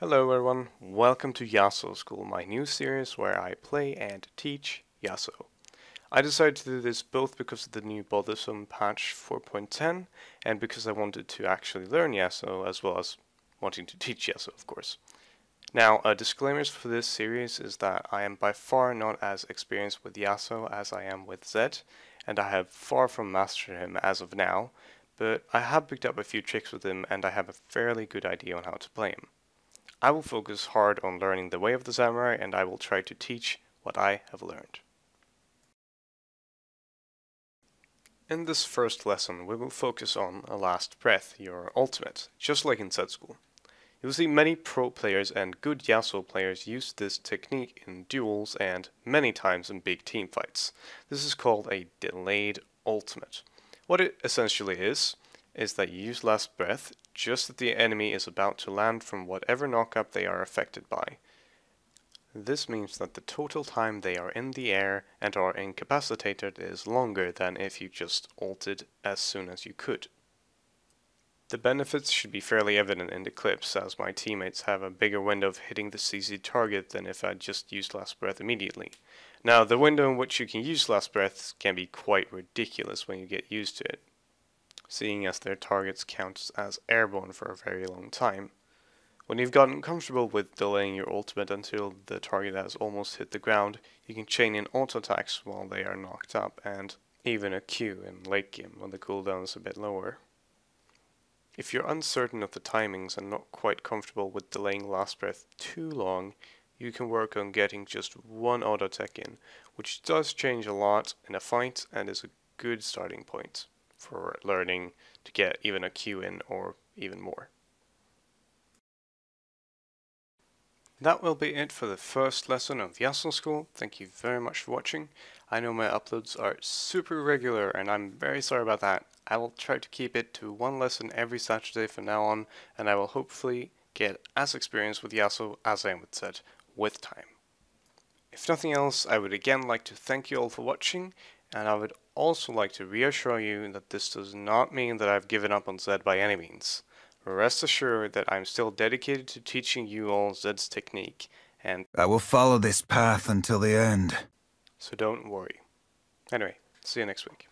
Hello everyone, welcome to Yasuo School, my new series where I play and teach Yasuo. I decided to do this both because of the new bothersome patch 4.10 and because I wanted to actually learn Yasuo as well as wanting to teach Yasuo, of course. Now, disclaimers for this series is that I am by far not as experienced with Yasuo as I am with Zed, and I have far from mastered him as of now, but I have picked up a few tricks with him and I have a fairly good idea on how to play him. I will focus hard on learning the way of the samurai, and I will try to teach what I have learned. In this first lesson, we will focus on a last breath, your ultimate, just like in Zed School. You will see many pro players and good Yasuo players use this technique in duels and many times in big team fights. This is called a delayed ultimate. What it essentially is that you use last breath just as the enemy is about to land from whatever knockup they are affected by. This means that the total time they are in the air and are incapacitated is longer than if you just ulted as soon as you could. The benefits should be fairly evident in the clips, as my teammates have a bigger window of hitting the CC target than if I just used last breath immediately. Now, the window in which you can use last breath can be quite ridiculous when you get used to it, seeing as their targets count as airborne for a very long time. When you've gotten comfortable with delaying your ultimate until the target has almost hit the ground, you can chain in auto attacks while they are knocked up, and even a Q in late game when the cooldown is a bit lower. If you're uncertain of the timings and not quite comfortable with delaying last breath too long, you can work on getting just one auto attack in, which does change a lot in a fight and is a good starting point for learning to get even a Q in or even more. That will be it for the first lesson of Yasuo School. Thank you very much for watching. I know my uploads are super regular and I'm very sorry about that. I will try to keep it to one lesson every Saturday from now on, and I will hopefully get as experienced with Yasuo as I am with Zed with time. If nothing else, I would again like to thank you all for watching, and I would also like to reassure you that this does not mean that I've given up on Zed by any means. Rest assured that I'm still dedicated to teaching you all Zed's technique, and I will follow this path until the end. so don't worry. Anyway, see you next week.